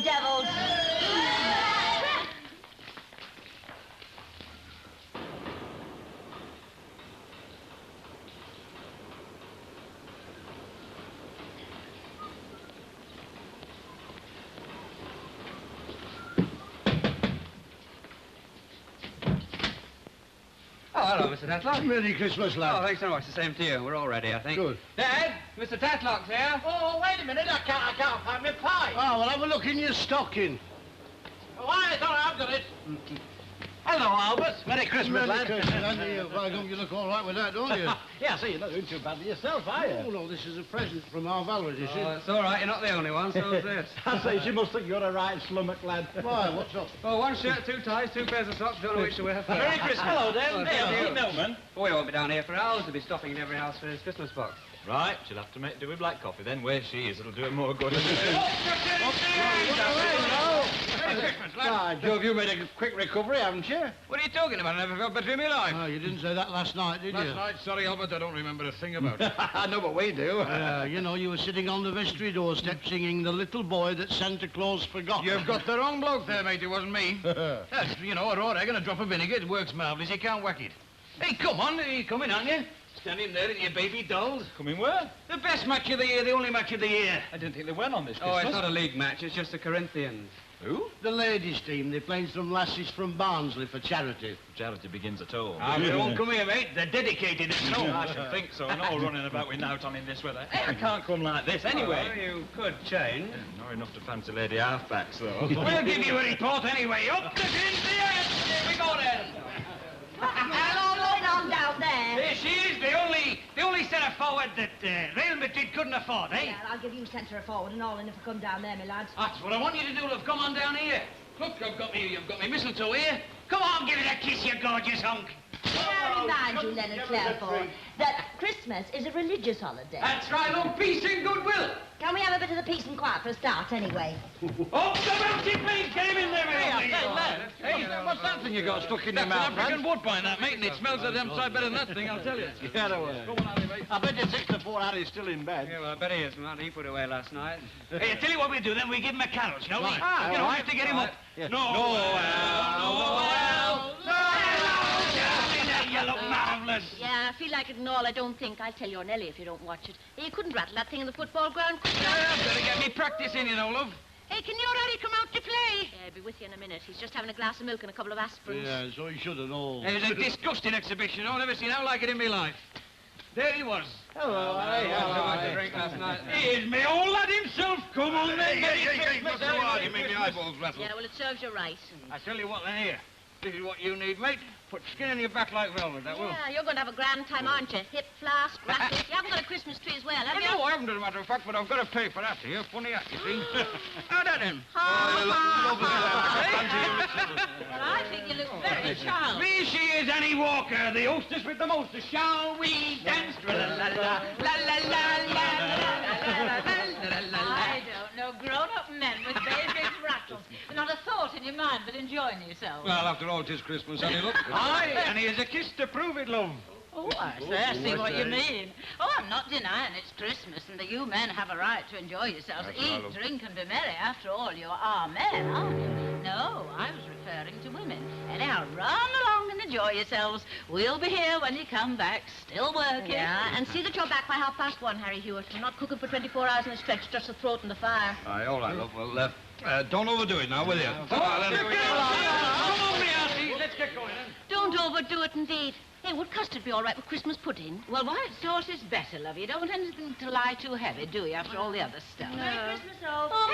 devils. Oh, hello, Mr. Tatlock. Merry Christmas, lad. Oh, thanks so much. The same to you. We're all ready, I think. Good. Dad, Mr. Tatlock's here. Oh, wait a minute. I can't find my pie. Oh, well, have a look in your stocking. Oh, I thought I've got it. Hello, Albert. Merry Christmas, Merry lad. Christmas, Andy. Well, don't you look all right with that, don't you? Yeah, see, you're not doing too badly yourself, are you? Oh, no, this is a present from our Valerie, you see. Oh, it's all right. You're not the only one, so's this. I say, she must think you're a right slummock, lad. Why, what's up? Oh, one shirt, two ties, two pairs of socks. Don't know which to wear first. Merry Christmas. Hello, Dan. Oh, Hey, thank you. Milman. Oh, he won't be down here for hours. He'll be stopping in every house for his Christmas box. Right, she'll have to make do with black coffee then. Where she is, it'll do her more good. By Jove, you made a quick recovery, haven't you? What are you talking about? I never felt better in my life. Oh, you didn't say that last night, did you? Last night, sorry, Albert, I don't remember a thing about it. I know what we do. You know, you were sitting on the vestry doorstep singing The Little Boy That Santa Claus Forgot. You've got the wrong bloke there, mate. It wasn't me. That's, you know, a raw egg and a drop of vinegar. It works marvellous. You can't whack it. Hey, come on. You coming, aren't you? Standing there in your baby dolls. Coming where? The best match of the year, the only match of the year. I didn't think they went on this Oh, Christmas. it's not a league match. It's just the Corinthians. Who? The ladies' team, they're playing some lasses from Barnsley for charity. Charity begins at home. Ah, they won't come here, mate. They're dedicated. No, I should think so. No running about with knout on in this weather. Hey, I can't come like this anyway. Oh, you could change. Not enough to fancy lady halfbacks, though. We'll give you a report anyway. Up the pins, the end. Here we go, then. Hello, going on down there? There she is, the only centre forward that Real Madrid couldn't afford, eh? Yeah, I'll give you centre forward and all in if I come down there, my lads. That's what I want you to do, love. Come on down here. Look, you've got me mistletoe here. Come on, give it a kiss, you gorgeous hunk. May I remind you, Leonard Clairford, that Christmas is a religious holiday. That's right, love. Peace and goodwill. Can we have a bit of the peace and quiet for a start, anyway? Up the mountain, please. Get him in there, mate. Hey, what's that thing you got stuck in your That's mouth, an African woodbine, that, mate, and it smells a damn sight better than that thing, I'll tell you. Get away. Come on, Harry, mate. I bet you 6 to 4 Harry's still in bed. Yeah, well, I bet he is, man. He put away last night. Hey, I tell you what we'll do then. We give him a carol, shall we? Right. You know, All right. just to get him up. Yeah. Noel, you look marvellous. Yeah, I feel like it and all. I don't think. I'll tell your Nelly if you don't watch it. Hey, you couldn't rattle that thing in the football ground, could you? I've got to get me practice in, you know, love. Hey, can your Harry come out to play? Yeah, I'll be with you in a minute. He's just having a glass of milk and a couple of aspirins. Yeah, so he should have known. It was a disgusting exhibition. I've never seen how like it in my life. There he was. Hello, Harry. How much to drink last night? Here's me old lad himself. Come on, then. what's the matter? You make me eyeballs rattle. Yeah, well, it serves you right. I tell you what, then, here. This is what you need, mate. Put skin on your back like velvet, that will. Yeah, you're going to have a grand time, aren't you? Hip, flask, racket. You haven't got a Christmas tree as well, have you? No, I haven't, as a matter of fact, but I've got to pay for that here. Funny that, you see. How that, then? Well, I think you look very charming. Me, she is Annie Walker, the hostess with the mostest. Shall we dance? I don't know. Grown-up men with babies' rattles. Not a thought in your mind but enjoying yourself. Well, after all, 'tis Christmas, Annie, look. Aye, and here's a kiss to prove it, love. Oh, I see what you mean. Oh, I'm not denying it's Christmas and that you men have a right to enjoy yourselves. Eat, drink, and be merry. After all, you are men, aren't you? No, I was referring to women. Anyhow, run along and enjoy yourselves. We'll be here when you come back, still working. Yeah, and see that you're back by 1:30, Harry Hewitt. I'm not cooking for 24 hours in a stretch, just a throat in the fire. Aye, all right, love. Well, don't overdo it now, will you? Come on, then. Come on, me auntie. Let's get going, then. Don't overdo it, indeed. Hey, would custard be all right with Christmas pudding? Well, white sauce is better, love. You don't want anything to lie too heavy, do you, after all the other stuff? Merry Christmas, all. Oh,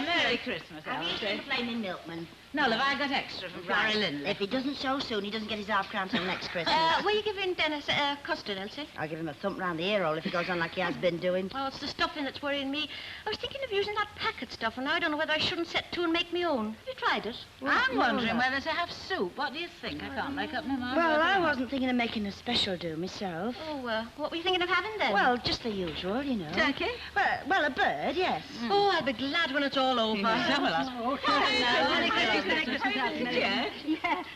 Merry Christmas, Have you seen the flaming milkman? No, love, I got extra from Florrie Lindley. If he doesn't show soon, he doesn't get his half-crown till next Christmas. Will you give in Dennis custard, Elsie? I'll give him a thump round the ear hole if he goes on like he has been doing. Oh, it's the stuffing that's worrying me. I was thinking of using that packet stuff, and I don't know whether I shouldn't set to and make my own. Have you tried it? I'm wondering whether to have soup. What do you think? I can't make up my mind. Well, I wasn't thinking of making a special do myself. Oh, what were you thinking of having then? Well, just the usual, you know. Turkey? Well, a bird, yes. Oh, I'll be glad when it's all over. Yeah,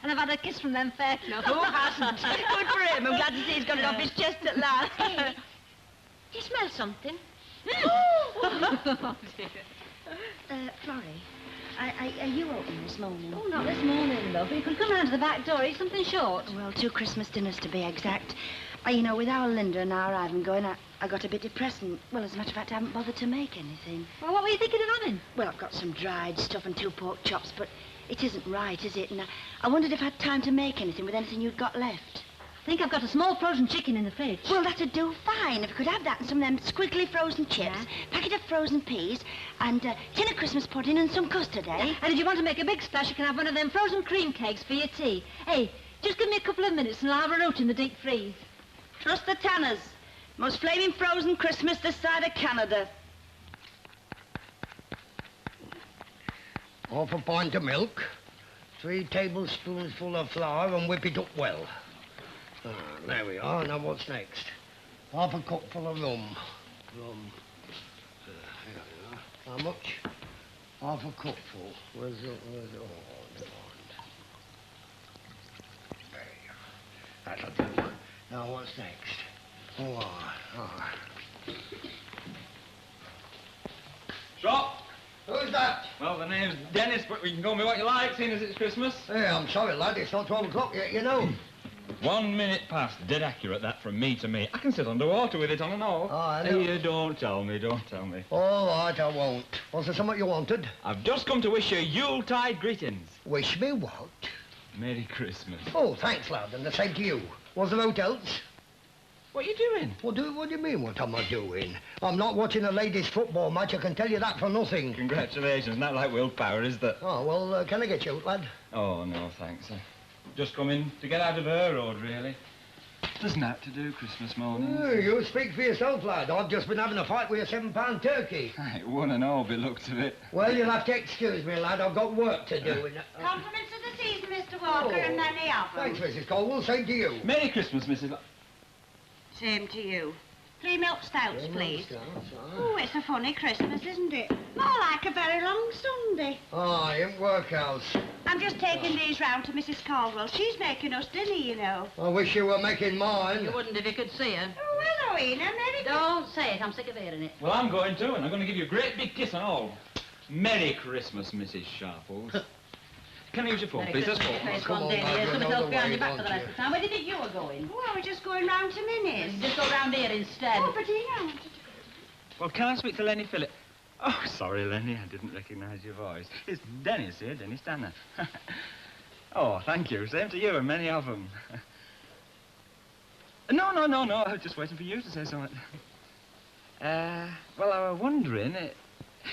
and I've had a kiss from them fair club. Who hasn't? Good for him. I'm glad to see he's got it off his chest at last. You smell something. Florrie, Are you open this morning? Oh, not this morning, love. You could come round to the back door, eat something short. Well, 2 Christmas dinners to be exact. You know, with our Linda and our Ivan going, I got a bit depressed and, well, as a matter of fact, I haven't bothered to make anything. Well, what were you thinking of having? Well, I've got some dried stuff and 2 pork chops, but it isn't right, is it? And I wondered if I had time to make anything with anything you'd got left. I think I've got a small frozen chicken in the fridge. Well, that'd do fine. If we could have that and some of them squiggly frozen chips, packet of frozen peas, and a tin of Christmas pudding and some custard, eh? Yeah. And if you want to make a big splash, you can have one of them frozen cream cakes for your tea. Hey, just give me a couple of minutes and I'll have a root in the deep freeze. Trust the Tanners. Most flaming frozen Christmas this side of Canada. Half a pint of milk, 3 tablespoonsful of flour, and whip it up well. There we are. Now what's next? Half a cupful of rum. Here we are. How much? Half a cupful. Where's the... There you are. That'll do. Now what's next? Oh, all right. Stop! Who's that? Well, the name's Dennis, but you can call me what you like, seeing as it's Christmas. Hey, I'm sorry, lad. It's not 12 o'clock yet, you know. 1 minute past. Dead accurate, that, from me to me. I can sit underwater with it on and off. Oh, I know. Hey, don't tell me, don't tell me. All right, I won't. Was there something you wanted? I've just come to wish you Yuletide greetings. Wish me what? Merry Christmas. Oh, thanks, lad, and the same to you. Was there aught else? What are you doing? What do you mean, what am I doing? I'm not watching a ladies' football match, I can tell you that for nothing. Congratulations. Not like willpower, is there? Oh, well, can I get you out, lad? Oh, no, thanks. Just come in to get out of her road, really. There's naught to do Christmas morning. Oh, you speak for yourself, lad. I've just been having a fight with a £7 turkey. It won and all, by the looks of it. Well, you'll have to excuse me, lad. I've got work to do. Compliments of the season, Mr. Walker, and many of them. Thanks, Mrs. Colwell. Same to you. Merry Christmas, Mrs. Same to you. 3 milk stouts, please. Oh, It's a funny Christmas, isn't it? More like a very long Sunday. Ah, in workhouse. I'm just taking these round to Mrs. Caldwell. She's making us dinner, you know. I wish you were making mine. You wouldn't if you could see her. Oh, hello, Ena. Merry Don't say it. I'm sick of hearing it. Well, I'm going to, and I'm going to give you a great big kiss and all. Merry Christmas, Mrs. Sharples. Can I use your phone, please? Let's go. Come on, lad, you Somebody know else the behind way, your back for the don't rest you? of the time. Where did you think you were going? Oh, I was just going round to Minnie's. Just go round here instead. Oh, but Ena wanted to go. Well, can I speak to Lenny Phillip? Oh, sorry, Lenny, I didn't recognise your voice. It's Dennis here, Dennis Tanner. Oh, thank you. Same to you and many of them. No. I was just waiting for you to say something. Well, I was wondering...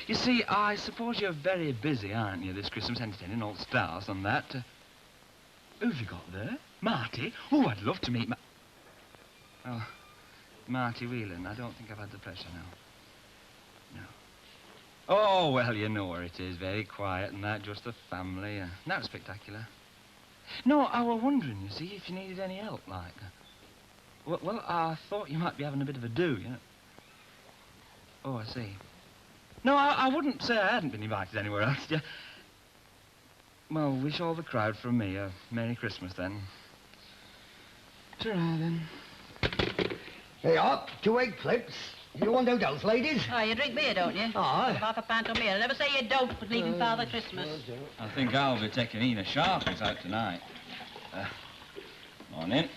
you see, I suppose you're very busy, aren't you, this Christmas, entertaining all the stars and that. Who've you got there? Marty? Oh, I'd love to meet Oh, Marty Whelan. I don't think I've had the pleasure, no. Oh, well, you know where it is. Very quiet and that, just the family. Not spectacular. No, I was wondering, you see, if you needed any help, like... Well, I thought you might be having a bit of a do, you know. Oh, I see. No, I wouldn't say I hadn't been invited anywhere else. Yeah. Well, wish all the crowd from me a Merry Christmas, then. Ta-ra, then. Here you are, 2 egg flips. You want out else, ladies? Oh, you drink beer, don't you? Aye. Half a pint of beer. Never say you don't, but leaving Father Christmas. I think I'll be taking Ena Sharples out tonight. Morning.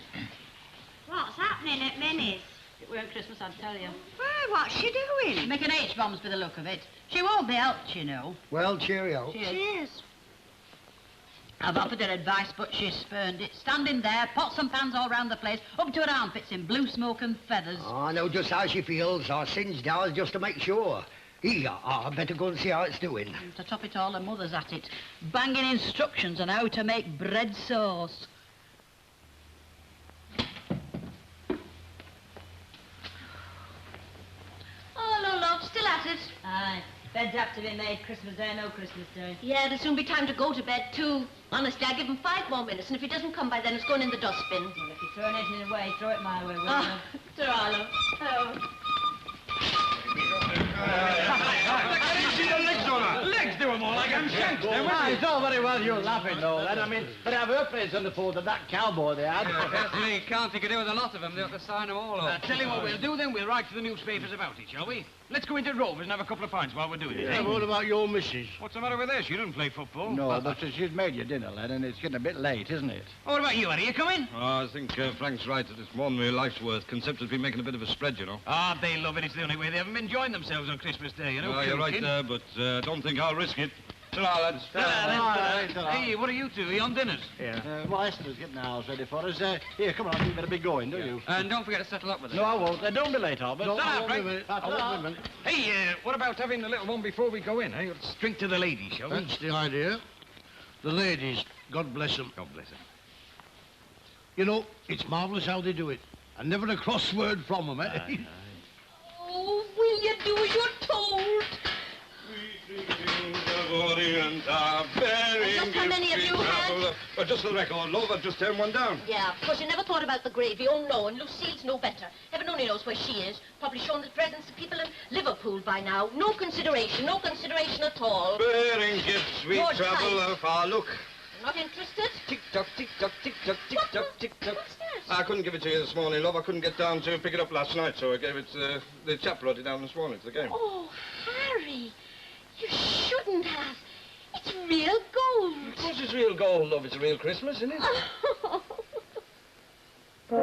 What's happening at Minnie's? It weren't Christmas, I'd tell you. Why, what's she doing? Making H-bombs by the look of it. She won't be helped, you know. Well, cheerio. Cheers. I've offered her advice, but she's spurned it. Standing there, pots and pans all round the place, up to her armpits in blue smoke and feathers. Oh, I know just how she feels. I singed ours just to make sure. Here, I better go and see how it's doing. And to top it all, her mother's at it. Banging instructions on how to make bread sauce. Oh, hello, love. Still at it? Aye. Beds have to be made Christmas Day, no Christmas Day. Yeah, there'll soon be time to go to bed, too. Honestly, I give him 5 more minutes, and if he doesn't come by then, it's going in the dustbin. Well, if you're throwing anything away, throw it my way, will you? Oh, ta-ra, love. Oh. I can see the legs on her. Legs do them all, I can say. thanks, then, Ah, was it's all very well you laughing, though, lad. I mean, they have her prints on the fold of that cowboy they had. Yes, can't think of doing a lot of them. They ought to sign them all up. Tell you what we'll do, then. We'll write to the newspapers about it, shall we? Let's go into Rovers and have a couple of pints while we're doing it, Yeah, eh? what about your missus? What's the matter with her? She doesn't play football. No, but she's made your dinner, lad, and it's getting a bit late, isn't it? What about you, Harry? You coming? Oh, I think Frank's right at this morning. My life's worth. Conception's been making a bit of a spread, you know. Ah, they love it. It's the only way they haven't been enjoying themselves on Christmas Day, you know. Oh, you're right kid. there, but I don't think I'll risk it. Ta-ra, lads. Hey, what are you two? Are you on dinners? Yeah. Well, Esther's getting the house ready for us. Here, come on, you better be going, don't you? And don't forget to settle up with it. No, I won't. Don't be late, Albert. No, I Ta-ra, won't be a Frank. minute. I won't be a minute. Hey, what about having the little one before we go in, eh? Let's drink to the ladies, shall we? That's the idea. The ladies, God bless them. God bless her. You know, it's marvellous how they do it. And never a cross word from them, eh? Oh, will you do as you're told? Just how many have you had? Just for the record, love, I've just turned one down. Yeah, of course, you never thought about the gravy. Oh, no, and Lucille's no better. Heaven only knows where she is. Probably shown the presents to people in Liverpool by now. No consideration at all. Bearing gifts, sweet Your travel, far look. Not interested? Tick-tock, tick-tock, tick-tock, tick-tock, tick-tock. What's that? I couldn't give it to you this morning, love. I couldn't get down to pick it up last night, so I gave it the chap brought it down this morning to the game. Oh, Harry, you shouldn't have. It's real gold. Of course it's real gold, love. It's a real Christmas, isn't it? For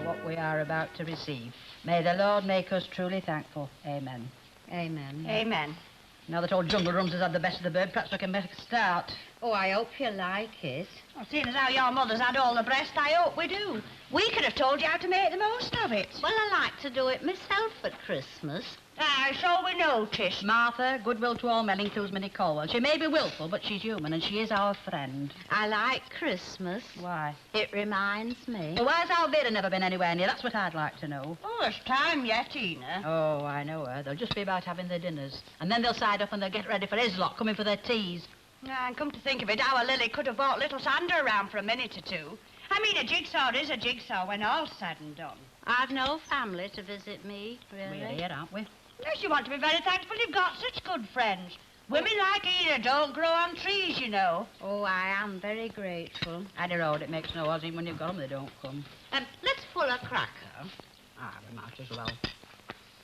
what we are about to receive. May the Lord make us truly thankful. Amen. Amen. Amen. Now that old Jungle Rums has had the best of the bird, perhaps I can make a start. Oh, I hope you like it. Well, seeing as how your mother's had all the breast, I hope we do. We could have told you how to make the most of it. Well, I like to do it myself at Christmas. Ah, so we noticed. Martha, goodwill to all men includes Minnie Colwell. She may be willful, but she's human, and she is our friend. I like Christmas. Why? It reminds me. Well, why's Alveda never been anywhere near? That's what I'd like to know. Oh, there's time yet, Ina. Oh, I know her. They'll just be about having their dinners. And then they'll side up and they'll get ready for his lot, coming for their teas. Ah, and come to think of it, our Lily could have brought little Sander around for a minute or two. I mean, a jigsaw is a jigsaw when all's said and done. I've no family to visit me, really. We're here, aren't we? Yes, you want to be very thankful you've got such good friends. Women like Ina don't grow on trees, you know. Oh, I am very grateful. Any road, it makes no odds. Even when you've got them, they don't come. Let's pull a cracker. Ah, we might as well.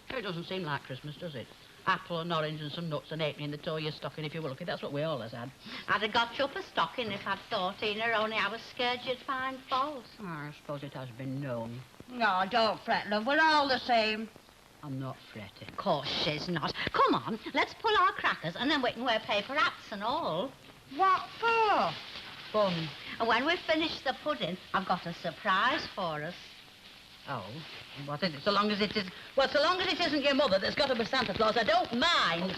It doesn't seem like Christmas, does it? Apple and orange and some nuts and halfpenny in the toe of your stocking if you were lucky. That's what we always had. I'd have got you up a stocking if I'd thought, Ina, only I was scared you'd find fault. Oh, I suppose it has been known. No, don't fret, love. We're all the same. I'm not fretting. Of course she's not. Come on, let's pull our crackers and then we can wear paper hats and all. What for? Fun. And when we've finished the pudding, I've got a surprise for us. Oh, what is it? So long as it is... Well, so long as it isn't your mother that's got to be Santa Claus, I don't mind.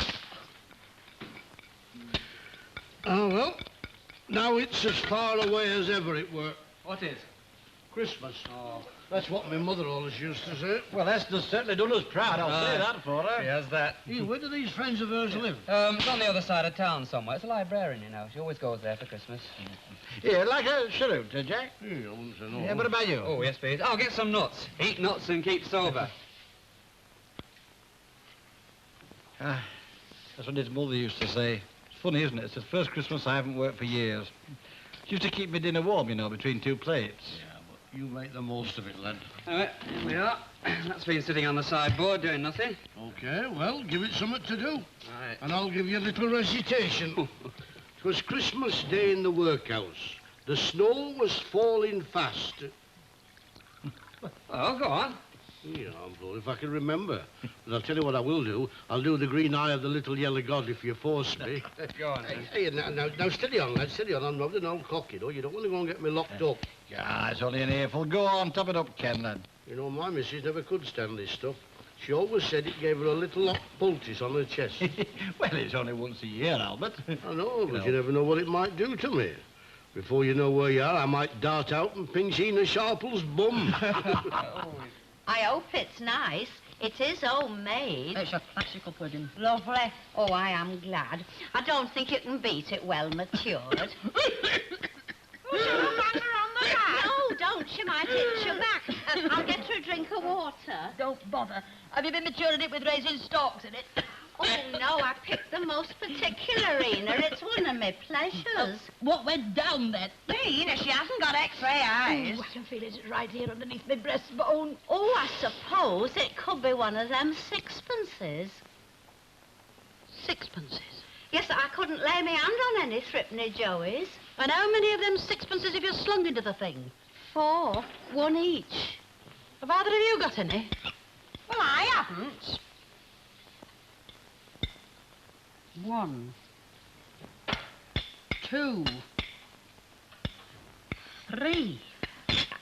Oh, well, now it's as far away as ever it were. What is? Christmas. Oh. That's what my mother always used to say. Well, Esther's certainly done us proud, I'll say that for her. Yes, that. Hey, where do these friends of hers live? It's on the other side of town somewhere. It's a librarian, you know. She always goes there for Christmas. Here, like a salute, Jack. Hey, I wouldn't say no. Yeah, what about you? Oh, yes, please. I'll get some nuts. Eat nuts and keep sober. That's what his mother used to say. It's funny, isn't it? It's the first Christmas I haven't worked for years. She used to keep me dinner warm, you know, between two plates. Yeah, but you make the most of it, lad. All right, here we are. That's been sitting on the sideboard doing nothing. Okay, well, give it something to do. Right. And I'll give you a little recitation. 'Twas Christmas Day in the workhouse. The snow was falling fast. Oh, go on. Yeah, I'm blowed if I can remember. But I'll tell you what I will do. I'll do the green eye of the little yellow god if you force me. Go on, then. Hey, now, steady on, lad, steady on. I'm not an old cock, you know. You don't want to go and get me locked up. Yeah, it's only an earful. Go on, top it up, Ken, lad. You know, my missus never could stand this stuff. She always said it gave her a little hot poultice on her chest. Well, it's only once a year, Albert. I know, but you never know what it might do to me. Before you know where you are, I might dart out and pinch Ina Sharple's bum. I hope it's nice. It is homemade. It's a classical pudding. Lovely. Oh, I am glad. I don't think you can beat it well matured. No, don't. She might itch your back. I'll get her a drink of water. Don't bother. Have you been maturing it with raisin stalks in it? Oh, no, I picked the most particular, Ena. It's one of my pleasures. What went down then? Ena, she hasn't got X-ray eyes. I can feel it right here underneath my breastbone. Oh, I suppose it could be one of them sixpences. Sixpences. Yes, I couldn't lay my hand on any threepenny joeys. And how many of them sixpences have you slung into the thing? 4, 1 each. Have either of you got any? Well, I haven't. 1, 2, 3.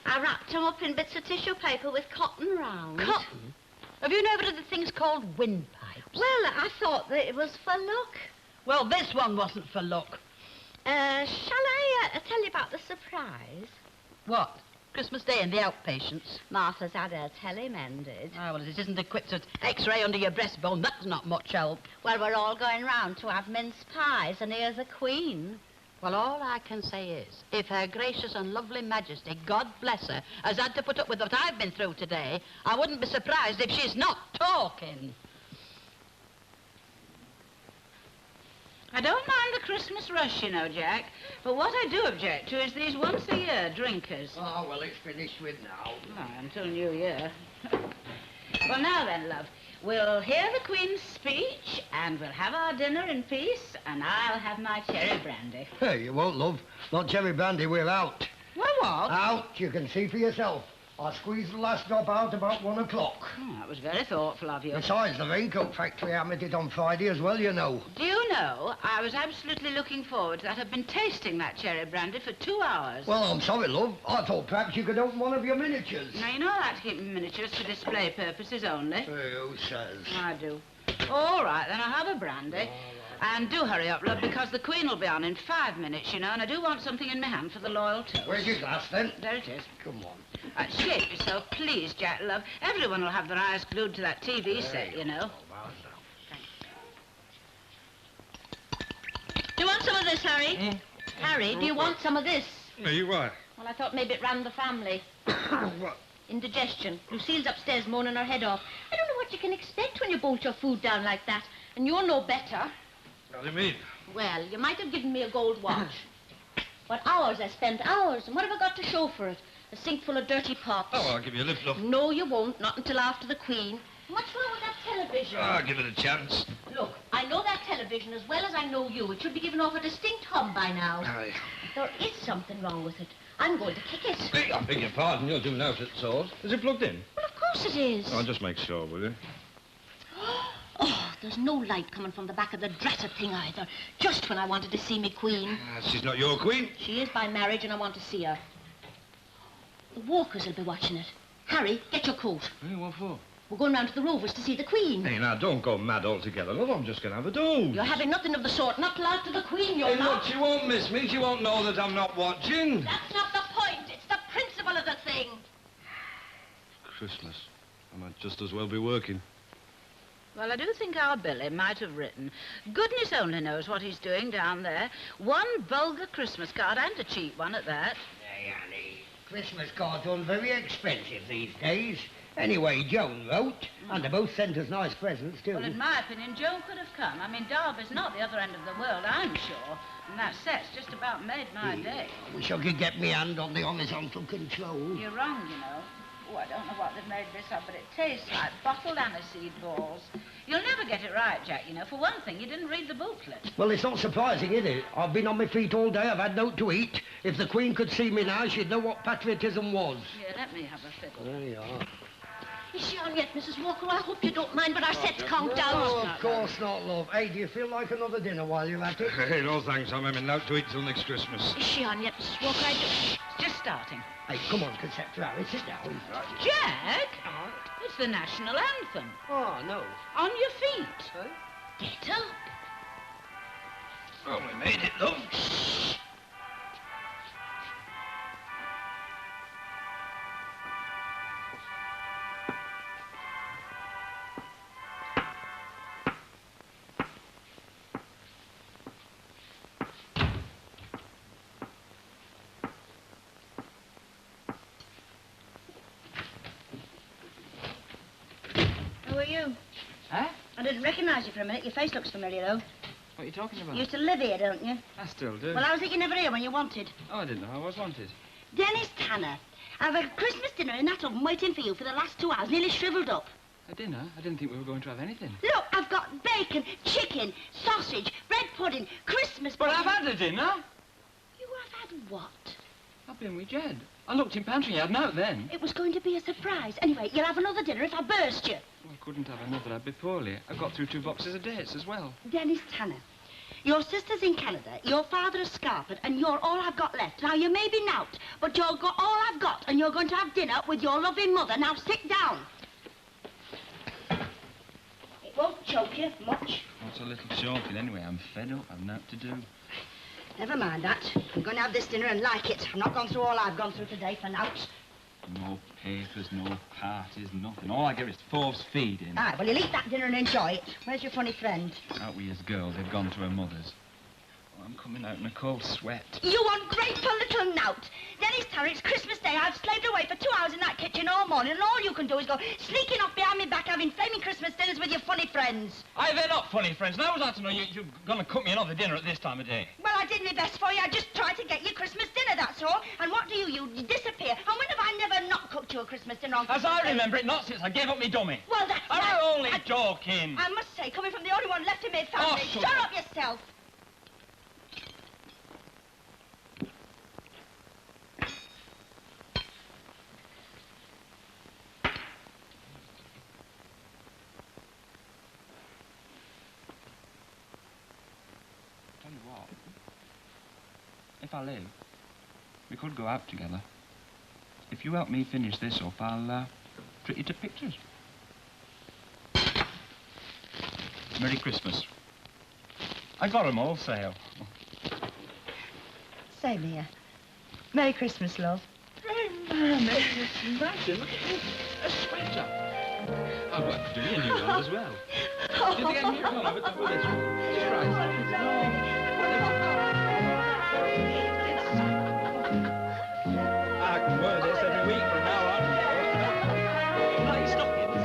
I wrapped them up in bits of tissue paper with cotton round. Cotton? Have you never heard of things called windpipes? Well, I thought that it was for luck. Well, this one wasn't for luck. Shall I tell you about the surprise? What? Christmas Day and the outpatients? Martha's had her telly mended. Ah, well, it isn't equipped to X-ray under your breastbone. That's not much help. Well, we're all going round to have mince pies, and here's the Queen. Well, all I can say is, if Her Gracious and Lovely Majesty, God bless her, has had to put up with what I've been through today, I wouldn't be surprised if she's not talking. I don't mind the Christmas rush, you know, Jack. But what I do object to is these once-a-year drinkers. Oh, well, it's finished with now. Oh, until New Year. Well, now then, love. We'll hear the Queen's speech, and we'll have our dinner in peace, and I'll have my cherry brandy. Hey, you won't, love. Not cherry brandy, we're out. Well, what? Out, you can see for yourself. I squeezed the last drop out about 1 o'clock. Oh, that was very thoughtful of you. Besides, the raincoat factory hammered it on Friday as well, you know. Do you know, I was absolutely looking forward to that. I've been tasting that cherry brandy for 2 hours. Well, I'm sorry, love. I thought perhaps you could open one of your miniatures. Now, you know I like to keep my miniatures for display purposes only. Who says? I do. All right, then I'll have a brandy. And do hurry up, love, because the Queen will be on in 5 minutes, you know, and I do want something in my hand for the loyal toast. Where's your glass, then? There it is. Come on. Shape yourself, please, Jack, love. Everyone will have their eyes glued to that TV set, you know. Do you want some of this, Harry? Harry, do you want some of this? No, you what? Well, I thought maybe it ran the family. What? Indigestion. Lucille's upstairs moaning her head off. I don't know what you can expect when you bolt your food down like that. And you're no better. What do you mean? Well, you might have given me a gold watch. But hours I spent, hours. And what have I got to show for it? A sink full of dirty pots. Oh, I'll give you a lift, love. No, you won't. Not until after the Queen. What's wrong with that television? I'll give it a chance. Look, I know that television as well as I know you. It should be giving off a distinct hum by now. Aye. There is something wrong with it. I'm going to kick it. Hey, I beg your pardon. You're doing out at source. Is it plugged in? Well, of course it is. Oh, just make sure, will you? Oh, there's no light coming from the back of the dratted thing either. Just when I wanted to see me Queen. She's not your Queen. She is by marriage and I want to see her. The Walkers will be watching it. Harry, get your coat. Hey, what for? We're going round to the Rovers to see the Queen. Hey, now, don't go mad altogether, love. I'm just going to have a doze. You're having nothing of the sort. Not till after the Queen, you're Hey, not. look, she won't miss me. She won't know that I'm not watching. That's not the point. It's the principle of the thing. Christmas. I might just as well be working. Well, I do think our Billy might have written. Goodness only knows what he's doing down there. One vulgar Christmas card, and a cheap one at that. Hey, Annie, Christmas cards aren't very expensive these days. Anyway, Joan wrote, and they both sent us nice presents, too. Well, in my opinion, Joan could have come. I mean, Derby's not the other end of the world, I'm sure. And that set's just about made my day. I wish I could get my hand on the horizontal control. You're wrong, you know. Oh, I don't know what they've made this of, but it tastes like bottled aniseed balls. You'll never get it right, Jack, you know. For one thing, you didn't read the booklet. Well, it's not surprising, is it? I've been on my feet all day. I've had no to eat. If the Queen could see me now, she'd know what patriotism was. Here, let me have a fiddle. There you are. Is she on yet, Mrs. Walker? I hope you don't mind, but our set's conked out. Oh, of course not, love. Hey, do you feel like another dinner while you're at it? Hey, no thanks. I'm having out to eat till next Christmas. Is she on yet, Mrs. Walker? I do... It's just starting. Hey, come on, Conceptor Harry, sit down. Jack! It's the national anthem. Oh, no. On your feet. Huh? Get up. Oh, we made it, love. Who are you? Huh? I didn't recognize you for a minute. Your face looks familiar, though. What are you talking about? You used to live here, don't you? I still do. Well, how was it you never here when you wanted? Oh, I didn't know I was wanted. Dennis Tanner. I've had Christmas dinner in that oven waiting for you for the last 2 hours, nearly shriveled up. A dinner? I didn't think we were going to have anything. Look, I've got bacon, chicken, sausage, bread pudding, Christmas But pudding. I've had a dinner. You have had what? I've been with Jed. I looked in pantry, I had out then. It was going to be a surprise. Anyway, you'll have another dinner if I burst you. Well, I couldn't have another, I'd be poorly. I got through 2 boxes of dates as well. Dennis Tanner. Your sister's in Canada, your father is scarpered, and you're all I've got left. Now, you may be nout, but you're all I've got, and you're going to have dinner with your loving mother. Now, sit down. It won't choke you much. What's a little choking anyway? I'm fed up, I've nothing to do. Never mind that. I'm going to have this dinner and like it. I've not gone through all I've gone through today for nout. No papers, no parties, nothing. All I get is forced feeding. Aye, well, you'll eat that dinner and enjoy it. Where's your funny friend? Out with his girl, they've gone to her mother's. Oh, I'm coming out in a cold sweat. You ungrateful little knout. Dennis Tanner, it's Christmas Day. I've slaved away for 2 hours in that kitchen all morning, and all you can do is go sneaking off behind me back having flaming Christmas dinners with your funny friends. Aye, they're not funny friends. Now, I was out to know you're going to cook me another dinner at this time of day. Well, I did my best for you. I just tried to get you Christmas dinner, that's all. And what do? You disappear. And when have I never not cooked you a Christmas dinner on As Christmas I Day? remember it, not since I gave up me dummy. Well, that's I'm right. only joking. I must say, coming from the only one left in my family, Oh, shut shut up. up yourself. Tell you what, if I live, we could go out together. If you help me finish this up, I'll treat you to pictures. Merry Christmas. I got 'em all sale. Same here. Merry Christmas, love. Hey, man, imagine, look at this, a sweater. I'd like to do you a new one as well. Did they get me a one of it to hold this one? Just right. I can wear this every week from now on. Like stockings.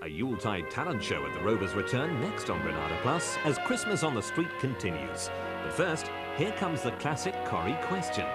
A Yuletide talent show at the Rovers return next on Granada Plus as Christmas on the Street continues. But first, here comes the classic Corrie question.